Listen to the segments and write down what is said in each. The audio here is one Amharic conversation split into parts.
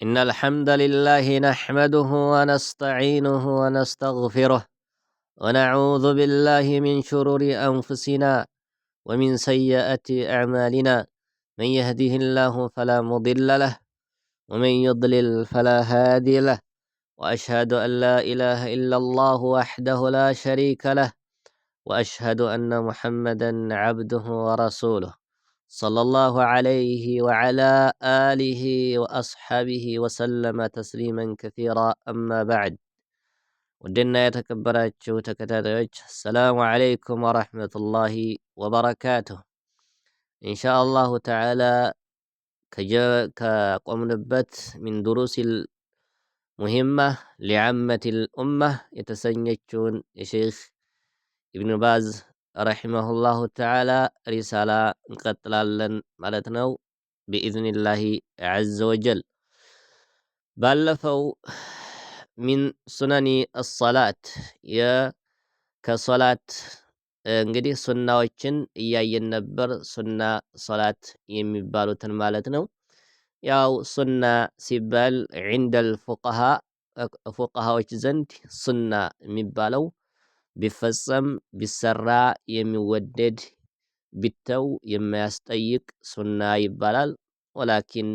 إن الحمد لله نحمده ونستعينه ونستغفره ونعوذ بالله من شرور أنفسنا ومن سيئات أعمالنا. من يهده الله فلا مضل له ومن يضلل فلا هادي له، وأشهد أن لا إله إلا الله وحده لا شريك له، وأشهد أن محمدا عبده ورسوله صلى الله عليه وعلى آله وأصحابه وسلم تسليما كثيرا. أما بعد، ودنا يتكبراتشو تكتاتيوش، السلام عليكم ورحمة الله وبركاته. إن شاء الله تعالى كقمنبت من دروس المهمة لعامة الأمة يتسنيتشون يا شيخ ابن باز ረሒመሁላሁ ተዓላ ሪሳላ እንቀጥላለን ማለት ነው ቢኢዝኒላሂ ዐዘ ወጀል። ባለፈው ሚን ሱነኒ አሰላት ከሶላት እንግዲህ ሱናዎችን እያየን ነበር። ሱና ሶላት የሚባሉትን ማለት ነው። ያው ሱና ሲባል ዒንደል ፉቀሃዎች ዘንድ ሱና የሚባለው ቢፈጸም ቢሰራ የሚወደድ ቢተው የማያስጠይቅ ሱና ይባላል። ወላኪን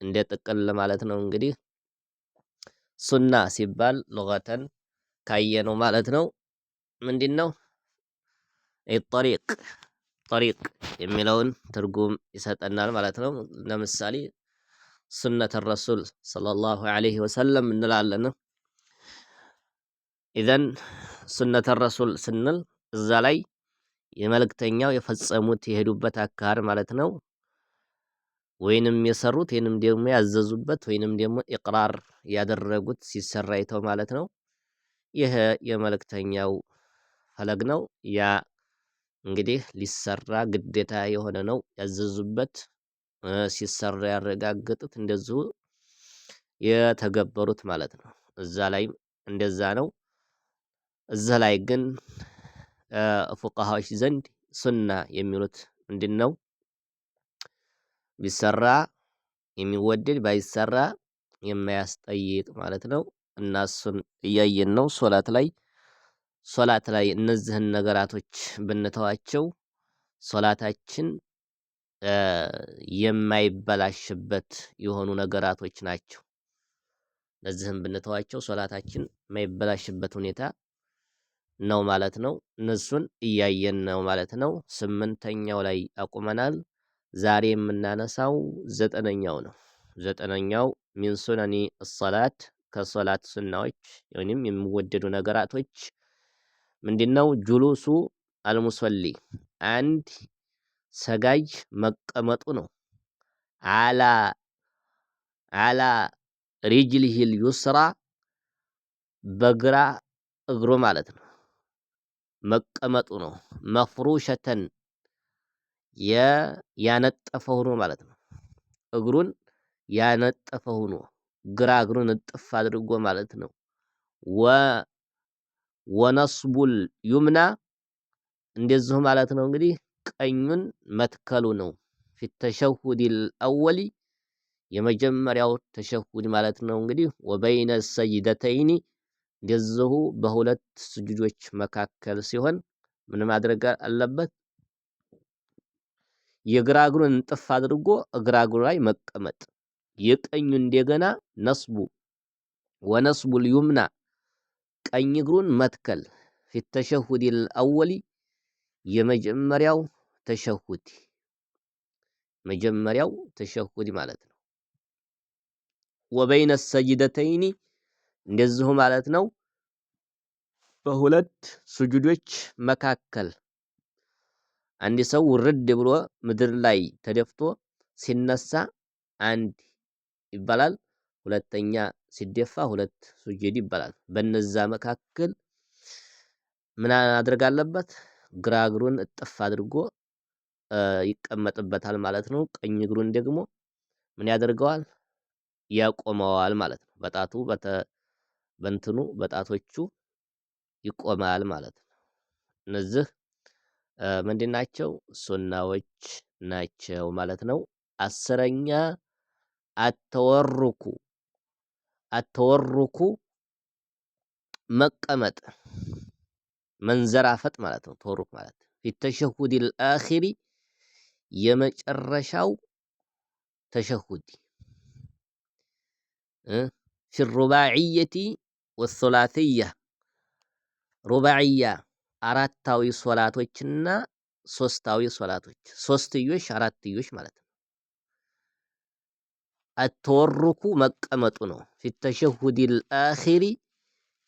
እንደ ጥቅል ማለት ነው። እንግዲህ ሱና ሲባል ሉገተን ካየነው ማለት ነው ምንድነው ጠሪቅ የሚለውን ትርጉም ይሰጠናል ማለት ነው። ለምሳሌ ሱነተ ረሱል ሰለላሁ ዐለይሂ ወሰለም እንላለን። ኢዘን ሱነተ ረሱል ስንል እዛ ላይ የመልእክተኛው የፈጸሙት የሄዱበት አካር ማለት ነው። ወይንም የሰሩት ወይንም ደግሞ ያዘዙበት ወይንም ደግሞ ኢቅራር ያደረጉት ሲሰራ አይተው ማለት ነው። ይሄ የመልእክተኛው ፈለግ ነው። ያ እንግዲህ ሊሰራ ግዴታ የሆነ ነው። ያዘዙበት ሲሰራ ያረጋገጡት እንደዚሁ የተገበሩት ማለት ነው። እዛ ላይም እንደዛ ነው። እዛ ላይ ግን ፉቃሃዎች ዘንድ ሱና የሚሉት ምንድነው? ቢሰራ የሚወደድ ባይሰራ የማያስጠይቅ ማለት ነው። እና እሱን እያየን ነው። ሶላት ላይ እነዚህን ነገራቶች ብንተዋቸው ሶላታችን የማይበላሽበት የሆኑ ነገራቶች ናቸው። እነዚህን ብንተዋቸው ሶላታችን የማይበላሽበት ሁኔታ ነው ማለት ነው። እነሱን እያየን ነው ማለት ነው። 8ኛው ላይ አቁመናል። ዛሬ የምናነሳው 9ኛው ነው። 9ኛው ሚን ሱነኒ አሰላት ከሶላት ሱናዎች ወይንም የሚወደዱ ነገራቶች ምንድነው? ጁሉሱ አልሙሰሊ አንድ ሰጋጅ መቀመጡ ነው። አላ ሪጅሊሂል ዩስራ በግራ እግሩ ማለት ነው መቀመጡ ነው። መፍሩሸተን ያነጠፈ ሆኖ ማለት ነው። እግሩን ያነጠፈ ሆኖ ግራ እግሩን እጥፍ አድርጎ ማለት ነው። ወነስቡል ዩምና እንደዚሁ ማለት ነው። እንግዲህ ቀኙን መትከሉ ነው። ፊት ተሸሁዲል አወሊ የመጀመሪያው ተሸሁድ ማለት ነው። እንግዲህ ወበይነ ሰጅደተይኒ እንደዚሁ በሁለት ስጁዶች መካከል ሲሆን ምን ማድረግ አለበት? የግራ እግሩን እንጥፍ አድርጎ እግራ እግሩ ላይ መቀመጥ። የቀኙ እንደገና ነስቡ ወነስቡል ዩምና ቀኝ እግሩን መትከል ፊት ተሸሁዲል አወሊ የመጀመሪያው ተሸሁድ ማለት ነው። ወበይነ ሰጅደተይኒ እንደዚሁ ማለት ነው። በሁለት ስጁዶች መካከል አንድ ሰው ውርድ ብሎ ምድር ላይ ተደፍቶ ሲነሳ አንድ ይባላል። ሁለተኛ ሲደፋ ሁለት ሱጁድ ይባላል። በነዛ መካከል ምን ማድረግ አለበት? ግራ እግሩን እጥፍ አድርጎ ይቀመጥበታል ማለት ነው። ቀኝ እግሩን ደግሞ ምን ያደርገዋል? ያቆመዋል ማለት ነው። በጣቶቹ ይቆማል ማለት ነው። እነዚህ ምንድን ናቸው? ሱናዎች ናቸው ማለት ነው። 10ኛ አተወሩኩ አተወሩኩ መቀመጥ መንዘራፈጥ ማለት ነው። ተወሩክ ማለት ፊ ተሸሁዲል አኺሪ የመጨረሻው ተሸሁድ ፊ ሩባዕየቲ ወሶላትያ ሩባዕያ አራታዊ ሶላቶችና ሶስታዊ ሶላቶች ሶስትዮሽ አራትዮሽ ማለት ነው። አተወሩኩ መቀመጡ ነው። ፊ ተሸሁዲል አኺሪ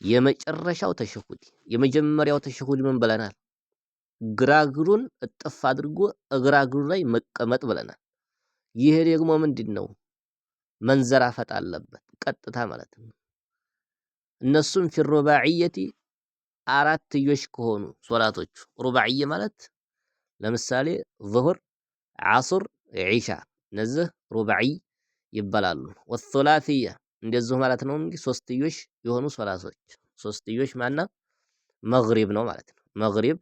የመጨረሻው ተሸሁድ የመጀመሪያው ተሸሁድ ምን ብለናል? ግራግሩን እጥፍ አድርጎ እግራግሩ ላይ መቀመጥ ብለናል። ይሄ ደግሞ ምንድነው? መንዘራፈጥ አለበት ቀጥታ ማለት ነው። እነሱም ፊ ሩባዕየቲ አራትዮሽ ከሆኑ ሶላቶቹ ሩባዕየ ማለት ለምሳሌ ዙሁር፣ ዓሱር፣ ዒሻ እነዚህ ሩባዕይ ይባላሉ። ወሶላትያ እንደዚሁ ማለት ነው። እንግዲህ ሶስትዮሽ የሆኑ ሶላቶች ሶስትዮሽ ማና መግሪብ ነው ማለት ነው። መግሪብ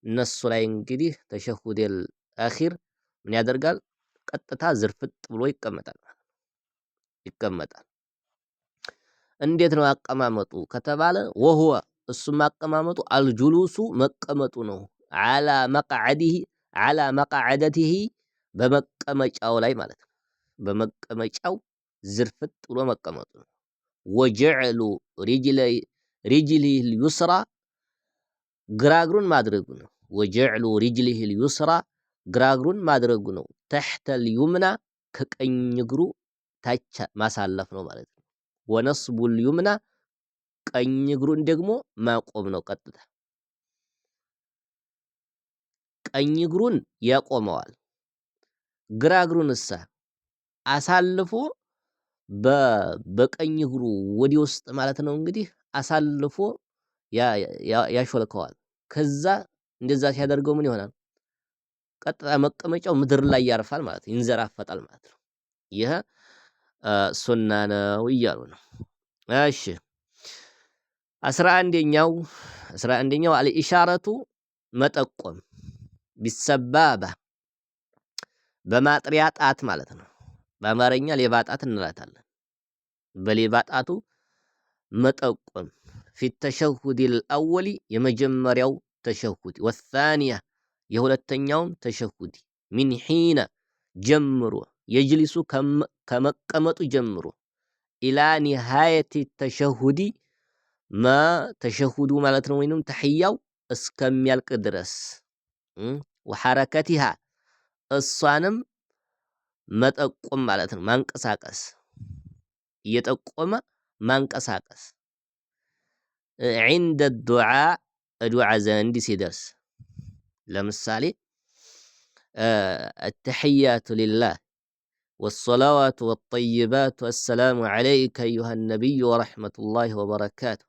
እነሱ ላይ እንግዲህ ተሸሁደል አኺር ምን ያደርጋል? ቀጥታ ዝርፍጥ ብሎ ይቀመጣል ማለት ነው። ይቀመጣል። እንዴት ነው አቀማመጡ ከተባለ ወሁወ እሱም አቀማመጡ አልጁሉሱ መቀመጡ ነው። አላ መቅዐደቲሂ በመቀመጫው ላይ ማለት ነው። በመቀመጫው ዝርፍጥ ብሎ መቀመጡ ነው። ወጀዕሉ ሪጅሊሂል ዩስራ ግራግሩን ማድረጉ ነው። ወጀዕሉ ሪጅሊሂል ዩስራ ግራግሩን ማድረጉ ነው። ተሕተል ዩምና ከቀኝ እግሩ ታች ማሳለፍ ነው ማለት ነው። ወነስቡል ዩምና ቀኝ እግሩን ደግሞ ማቆም ነው። ቀጥታ ቀኝ እግሩን ያቆመዋል። ግራ እግሩን እሳ አሳልፎ በቀኝ እግሩ ወዲ ውስጥ ማለት ነው እንግዲህ አሳልፎ ያሾልከዋል። ከዛ እንደዛ ሲያደርገው ምን ይሆናል? ቀጥታ መቀመጫው ምድር ላይ ያርፋል ማለት ነው። ይንዘራፈጣል ማለት ነው። ይሄ ሱና ነው እያሉ ነው። እሺ 11ኛው አልኢሻረቱ መጠቆም ቢሰባባ በማጥሪያ ጣት ማለት ነው። በአማርኛ ሌባ ጣት እንላታለን። በሌባ ጣቱ መጠቆም ፊት ተሸሁዲል አወሊ የመጀመሪያው ተሸሁድ ወሳኒያ የሁለተኛውም ተሸሁድ ሚን ሒነ ጀምሮ የጅሊሱ ከመቀመጡ ጀምሮ ኢላ ኒሃየቲ ተሸሁዲ ተሸሁዱ ማለት ነው ወይንም ተሕያው እስከሚያልቅ ድረስ ወሐረከቲሃ እሷንም መጠቆም ማለት ነው። ማንቀሳቀስ እየጠቆመ ማንቀሳቀስ ዒንደ ዱዓ ዱዓ ዘንድ ሲደርስ ለምሳሌ አተሕያቱ ሊላህ ወሰላዋቱ ወጠይባቱ አሰላሙ ዐለይከ አዩሃ ነቢዩ ወረሕመቱላሂ ወበረካቱ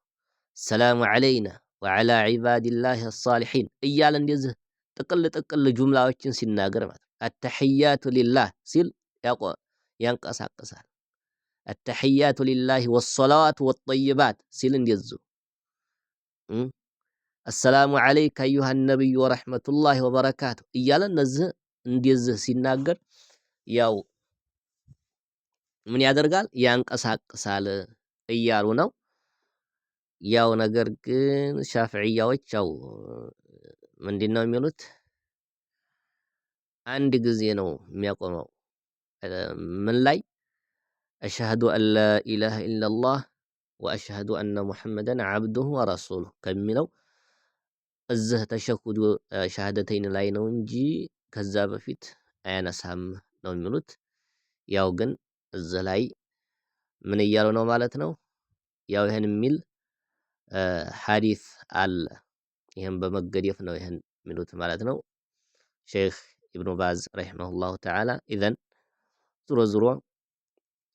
ሰላሙ ዐለይና ወዐላ ዒባዲላሂ አሳሊሒን እያለ እንደዚህ ጥቅል ጁምላዎችን ሲናገር ማለት ነው። አተሕያቱ ሊላህ ሲል ያንቀሳቅሳል። አተሕያቱ ሊላህ ወሰላዋቱ ወጠይባት ሲል እንደዚሁ አሰላሙ ዐለይከ አዩሃ ነቢዩ ወረሕመቱላሂ ወበረካቱ እያለ እነዚህ እንደዚህ ሲናገር ያው ምን ያደርጋል? ያንቀሳቅሳል እያሉ ነው። ያው ነገር ግን ሻፍዕያዎች ያው ምንድነው የሚሉት? አንድ ጊዜ ነው የሚያቆመው። ምን ላይ አሽሀዱ አን ላ ኢላሃ ኢለላህ ወአሽሀዱ አነ ሙሐመደን ዐብዱሁ ወረሱሉሁ ከሚለው እዚህ ተሸሁዱ ሸሃደተይን ላይ ነው እንጂ ከዛ በፊት አያነሳም ነው የሚሉት። ያው ግን እዚህ ላይ ምን እያሉ ነው ማለት ነው? ያው ይሄን የሚል ሐዲስ አለ። ይሄን በመገደፍ ነው ይሄን የሚሉት ማለት ነው። ሼክ ኢብኑ ባዝ ረሂመሁላሁ ተዓላ ኢዘን ዙሮ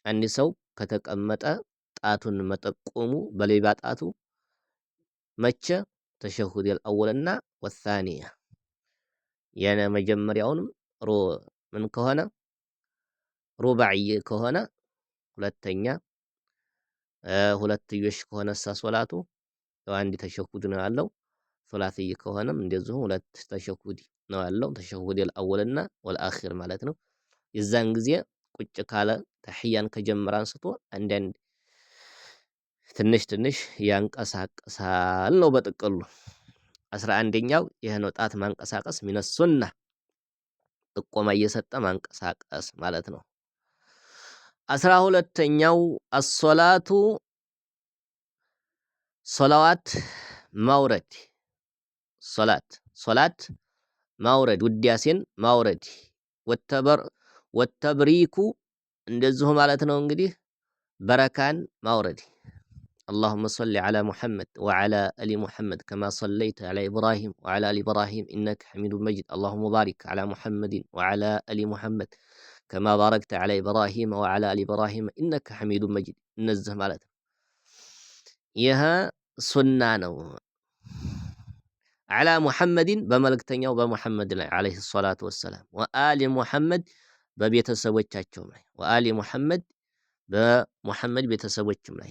አንድ ሰው ከተቀመጠ ጣቱን መጠቆሙ በሌባ ጣቱ መቼ ተሸሁደል አወልና ወሳኒያ የነ መጀመሪያውንም ምን ከሆነ ሩባዕይ ከሆነ ሁለተኛ ሁለትዮሽ ከሆነ ሶላቱ አንድ ተሸሁድ ነው ያለው። ሶላትይ ከሆነም እንደዚሁ ሁለት ተሸሁድ ነው ያለው። ተሸሁደል አወልና ወልአኺር ማለት ነው። የዛን ጊዜ ቁጭ ካለ ተሕያን ከጀመረ አንስቶ አንዳንድ ትንሽ ትንሽ ያንቀሳቅሳል ነው በጥቅሉ። 11ኛው ይህ ነው ጣት ማንቀሳቀስ ሚነ ሱና ጥቆማ እየሰጠ ማንቀሳቀስ ማለት ነው። 12ኛው አሶላቱ ሶላዋት ማውረድ ሶላት ማውረድ ውዳሴን ማውረድ ወተብሪኩ እንደዚሁ ማለት ነው እንግዲህ በረካን ማውረድ اللهم صل على محمد وعلى آل محمد كما صليت على إبراهيم وعلى آل إبراهيم إنك حميد مجيد اللهم بارك على محمد وعلى آل محمد كما باركت على إبراهيم وعلى آل إبراهيم إنك حميد مجيد نزه مالته يها سنة على محمد بملكتنيا وبمحمد عليه الصلاة والسلام وآل محمد በቤተሰቦቻቸው ላይ ወአሊ ሙሐመድ በሙሐመድ ቤተሰቦችም ላይ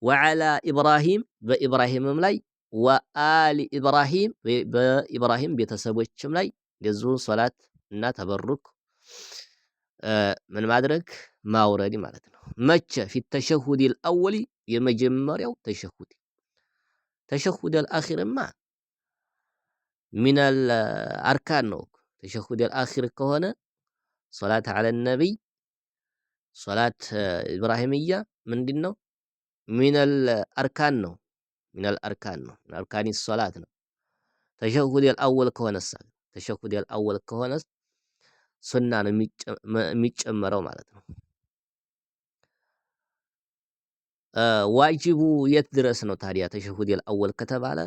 ወዓላ ኢብራሂም በኢብራሂምም ላይ ወአሊ ኢብራሂም በኢብራሂም ቤተሰቦችም ላይ እንደዚሁ ሶላት እና ተበሩክ ምን ማድረግ ማውረድ ማለት ነው። መቼ ፊት ተሸሁዲል አወሊ የመጀመሪያው ተሸሁደል አኺርማ ሚነል አርካን ነው። ተሸሁደል አኺር ከሆነ ሶላት አለ ነቢይ ሶላት ኢብራሂምያ ምንድነው? ሚነል አርካን ነው። ሚነል አርካኒ ሶላት ነው። ተሸሁደል አወል ከሆነስ ሱና ነው የሚጨመረው ማለት ነው። ዋጅቡ የት ድረስ ነው ታዲያ ተሸሁደል አወል ከተባለ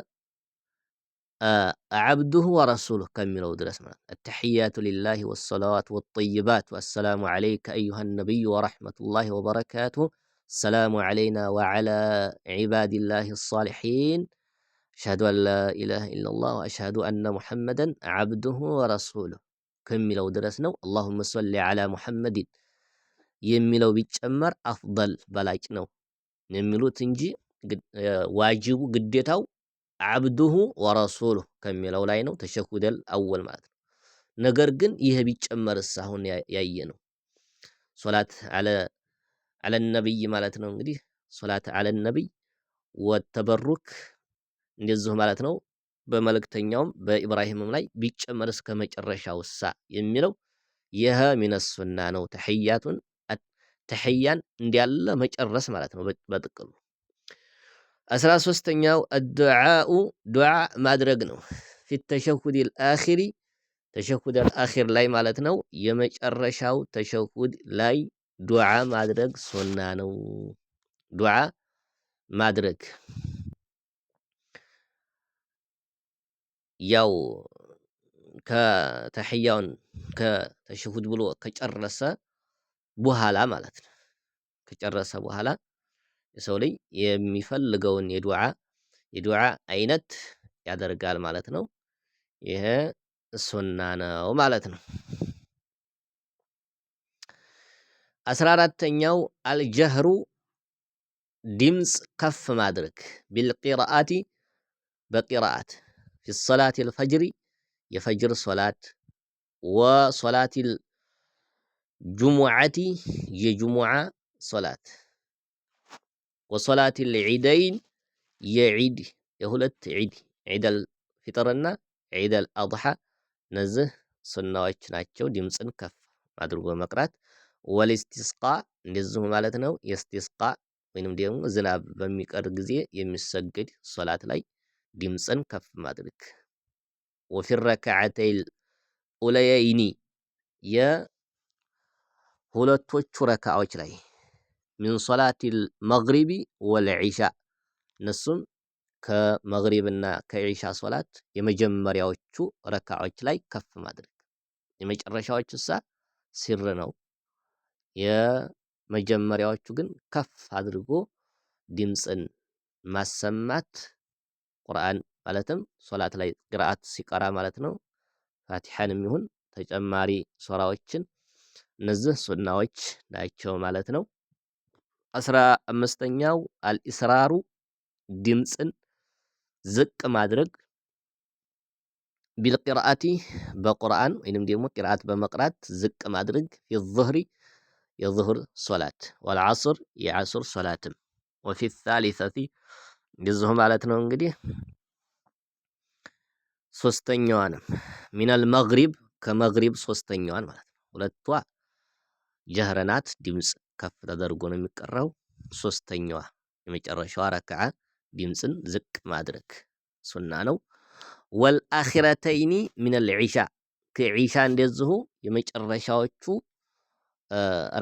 عبده ورسوله كملوا درس مالت التحيات لله والصلوات والطيبات والسلام عليك أيها النبي ورحمة الله وبركاته السلام علينا وعلى عباد الله الصالحين أشهد أن لا إله إلا الله وأشهد أن محمدا عبده ورسوله كملوا درسنا اللهم صل على محمد يملوا بيتشمر أفضل بلاج نو يملوا تنجي واجب قديتاو عبده ورسوله ከሚለው ላይ ነው ተሸሁደል አወል ማለት ነው። ነገር ግን ይሄ ቢጨመርስ አሁን ያየነው ሶላት አለ ነብይ ማለት ነው። እንግዲህ ሶላት አለ ነብይ ወተበሩክ እንደዚሁ ማለት ነው። በመልእክተኛውም በኢብራሂምም ላይ ቢጨመር እስከ መጨረሻው የሚለው ይሄ ሚነ ሱና ነው። ተህያን እንዲያለ መጨረስ ማለት ነው በጥቅሉ 13ኛው الدعاء ዱዓ ማድረግ ነው። ፊት ተሸሁዲል አኺሪ ተሸሁደል አኺር ላይ ማለት ነው። የመጨረሻው ተሸሁድ ላይ ዱዓ ማድረግ ሱና ነው። ዱዓ ማድረግ ያው ከተህያውን ከተሸሁድ ብሎ ከጨረሰ በኋላ ማለት ነው። ከጨረሰ በኋላ የሰው ልጅ የሚፈልገውን የዱዓ አይነት ያደርጋል ማለት ነው። ይሄ ሱና ነው ማለት ነው። 14ኛው አልጀህሩ ድምጽ ከፍ ማድረግ ቢልቂራአቲ በቂራአት ፊ ሶላት አልፈጅሪ የፈጅር ሶላት ወሶላት ጁሙዓቲ የጁሙዓ ሶላት ወሶላት ልዒደይን የዒድ የሁለት ዒደል ፊጥርና ዒደል አድሓ እነዚህ ሱናዎች ናቸው። ድምፅን ከፍ አድርጎ መቅራት ወልስቲስቃ እንደዚሁ ማለት ነው። የስቲስቃ ወይንም ደግሞ ዝናብ በሚቀር ጊዜ የሚሰገድ ሶላት ላይ ድምፅን ከፍ ማድረግ ወፊ ረክዓተይል ኡለየይኒ የሁለቶቹ ረካዎች ላይ ሚን ሶላቲል መግሪቢ ወልዒሻ እነሱም ከመግሪብና ከዒሻ ሶላት የመጀመሪያዎቹ ረካዎች ላይ ከፍ ማድረግ የመጨረሻዎቹ ሲር ነው። የመጀመሪያዎቹ ግን ከፍ አድርጎ ድምፅን ማሰማት ቁርአን ማለትም ሶላት ላይ ቅራአት ሲቀራ ማለት ነው። ፋቲሐንም ይሁን ተጨማሪ ሱራዎችን እነዚህ ሱናዎች ናቸው ማለት ነው። 15ኛው አልኢስራሩ ድምፅን ዝቅ ማድረግ ቢልቂራአቲ በቁርአን ወይንም ደግሞ ቂራአት በመቅራት ዝቅ ማድረግ ፊ ዙህሪ የዙህር ሶላት ወልዓስር የዓስር ሶላትም ወፊ ሳሊሰቲ እንደዚሁ ማለት ነው እንግዲህ ሶስተኛዋንም ሚነል መግሪብ ከመግሪብ ሶስተኛዋን ማለት ነው። ሁለቷ ጀህር ናት፣ ድምፅ ከፍ ተደርጎ ነው የሚቀራው። ሶስተኛዋ የመጨረሻዋ ረክዓ ድምፅን ዝቅ ማድረግ ሱና ነው። ወልአኺረተይኒ ሚነል ዒሻ ከዒሻ እንደዚሁ የመጨረሻዎቹ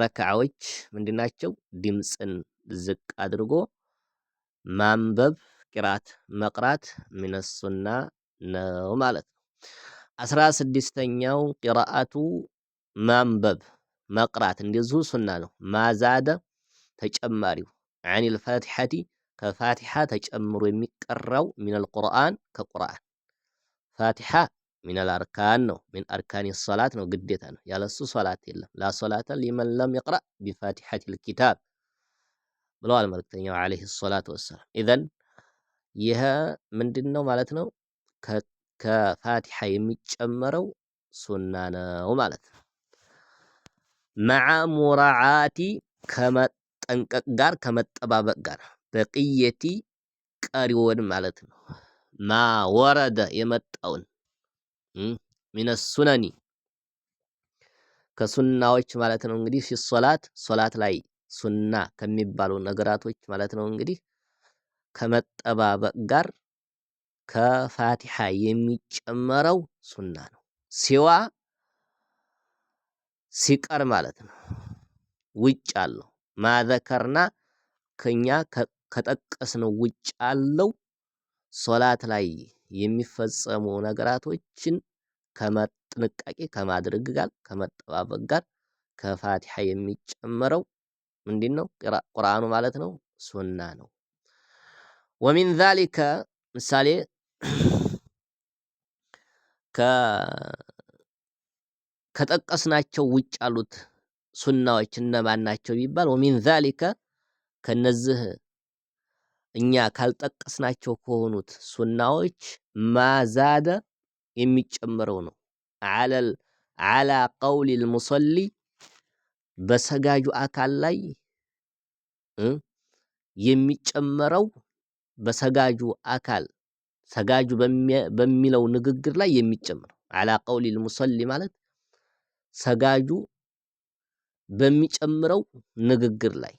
ረክዓዎች ምንድናቸው? ድምፅን ዝቅ አድርጎ ማንበብ ቂራት መቅራት ሚነ ሱና ነው ማለት ነው። 16ኛው ቂራአቱ ማንበብ መቅራት እንደዚሁ ሱና ነው። ማዛደ ተጨማሪው አኒል ፋቲሐቲ ከፋቲሐ ተጨምሮ የሚቀራው ሚነል ቁርአን ከቁርአን ፋቲሐ ሚነል አርካን ነው። ሚን አርካኒ ሶላት ነው፣ ግዴታ ነው። ያለሱ ሶላት የለም። ላ ሶላተ ሊመን ለም የቅረእ ቢፋቲሐቲል ኪታብ ብለዋል መልእክተኛው ዓለይሂ ሰላቱ ወሰላም። ኢዘን ይህ ምንድን ነው ማለት ነው? ከፋቲሐ የሚጨመረው ሱና ነው ማለት ነው። መዓ ሙራዓቲ ከመጠንቀቅ ጋር ከመጠባበቅ ጋር በቅየቲ ቀሪውን ማለት ነው። ማ ወረደ የመጣውን ሚነ ሱነኒ ከሱናዎች ማለት ነው እንግዲህ ፊሶላት ሶላት ላይ ሱና ከሚባሉ ነገራቶች ማለት ነው እንግዲህ ከመጠባበቅ ጋር ከፋቲሐ የሚጨመረው ሱና ነው። ሲዋ ሲቀር ማለት ነው ውጭ አለው ማዘከርና ከኛ ከጠቀስነው ውጭ አለው ሶላት ላይ የሚፈጸሙ ነገራቶችን ከመጥንቃቄ ከማድረግ ጋር ከመጠባበቅ ጋር ከፋቲሐ የሚጨመረው ምንድነው? ቁርአኑ ማለት ነው ሱና ነው። ወሚን ዛሊከ ምሳሌ ከጠቀስናቸው ውጭ ያሉት ሱናዎች እነማን ናቸው ቢባል ወሚን ዛሊከ ከነዚህ እኛ ካልጠቀስናቸው ከሆኑት ሱናዎች ማዛደ የሚጨምረው ነው። አላ ቀውሊል ሙሰሊ በሰጋጁ አካል ላይ የሚጨመረው በሰጋጁ አካል ሰጋጁ በሚለው ንግግር ላይ የሚጨምረው አላ ቀውሊል ሙሰሊ ማለት ሰጋጁ በሚጨምረው ንግግር ላይ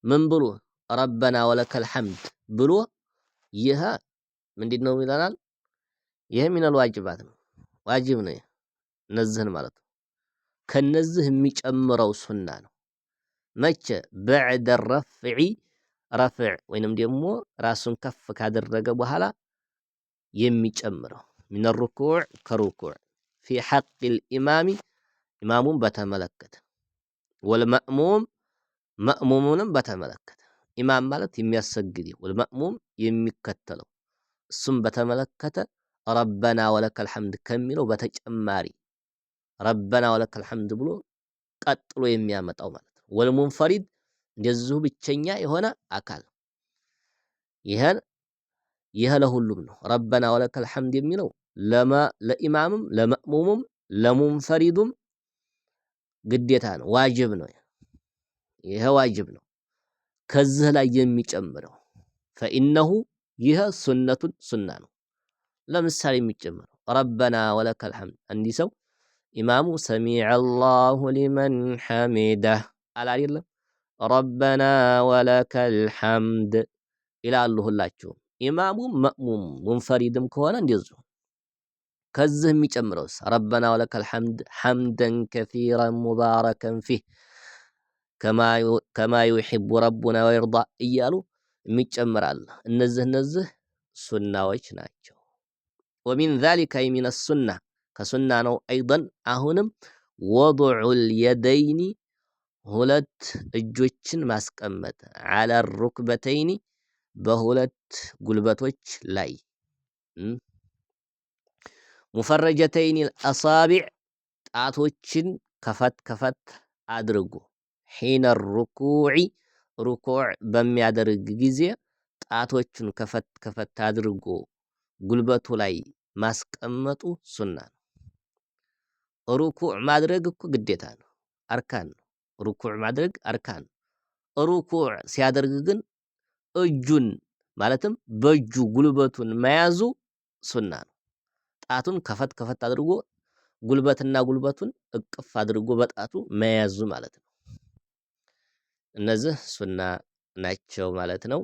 ምን ብሎ ረበና ወለከል ሐምድ ብሎ ይህ ምንድነው ይለናል? ይህ ሚነል ዋጅባት ነው፣ ዋጅብ ነው። እነዚህን ማለት ነው ከነዚህ የሚጨምረው ሱና ነው። መቼ? በዕደ ረፍዒ ረፍዕ ወይንም ደግሞ ራሱን ከፍ ካደረገ በኋላ የሚጨምረው ሚነ ሩኩዕ ከሩኩዕ ፊ ሐቂል ኢማሚ ኢማሙን በተመለከተ ወልመእሙም መእሙሙንም በተመለከተ ኢማም ማለት የሚያሰግድ ወልመእሙም የሚከተለው እሱም በተመለከተ ረበና ወለከል ሐምድ ከሚለው በተጨማሪ ረበና ወለከል ሐምድ ብሎ ቀጥሎ የሚያመጣው ማለት ነው። ወልሙንፈሪድ እንደዚሁ ብቸኛ የሆነ አካል ይህ ለሁሉም ነው። ረበና ወለከል ሐምድ የሚለው ለኢማምም ለመእሙሙም ለሙንፈሪዱም ግዴታ ነው፣ ዋጅብ ነው። ይሄ ዋጅብ ነው። ከዚህ ላይ የሚጨምረው ፈኢነሁ ይህ ሱነቱን ሱና ነው። ለምሳሌ የሚጨምረው ረበና ወለከል ሐምድ እንዲህ ሰው ኢማሙ ሰሚዐ አላሁ ሊመን ሐሚደህ አለ አይደለም? ረበና ወለከል ሐምድ ይላሉ ሁላችሁም። ኢማሙም መእሙም ሙንፈሪድም ከሆነ እንደዚሁ። ከዚህ የሚጨምረውስ ረበና ወለከል ሐምድ ሐምደን ከሲረን ሙባረከን ፊህ ከማ ዩሒቡ ረቡና ወይርዳ እያሉ የሚጨምራል። እነዚህ ሱናዎች ናቸው። ወሚን ዛሊከ ሚነ ሱና ከሱና ነው። አይደን አሁንም ወዱዑል የደይኒ ሁለት እጆችን ማስቀመጥ ዐለ ሩክበተይኒ በሁለት ጉልበቶች ላይ ሙፈረጀተይኒ አሳቢዕ ጣቶችን ከፈት ከፈት አድርጎ ሒነ ሩኩዕ ሩኩዕ በሚያደርግ ጊዜ ጣቶቹን ከፈት ከፈት አድርጎ ጉልበቱ ላይ ማስቀመጡ ሱና ነው። ሩኩዕ ማድረግ እኮ ግዴታ ነው፣ አርካን ነው። ሩኩዕ ማድረግ አርካን ነው። ሩኩዕ ሲያደርግ ግን እጁን ማለትም በእጁ ጉልበቱን መያዙ ሱና ነው። ጣቱን ከፈት ከፈት አድርጎ ጉልበትና ጉልበቱን እቅፍ አድርጎ በጣቱ መያዙ ማለት ነው። እነዚህ ሱና ናቸው ማለት ነው።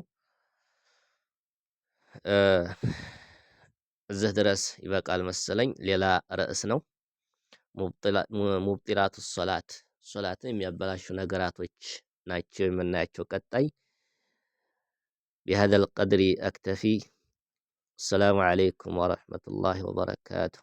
እዚህ ድረስ ይበቃል መሰለኝ። ሌላ ርዕስ ነው። ሙብጢላቱ ሶላት ሶላትን የሚያበላሹ ነገራቶች ናቸው የምናያቸው ቀጣይ። بهذا القدر أكتفي. السلام عليكم ورحمة الله وبركاته.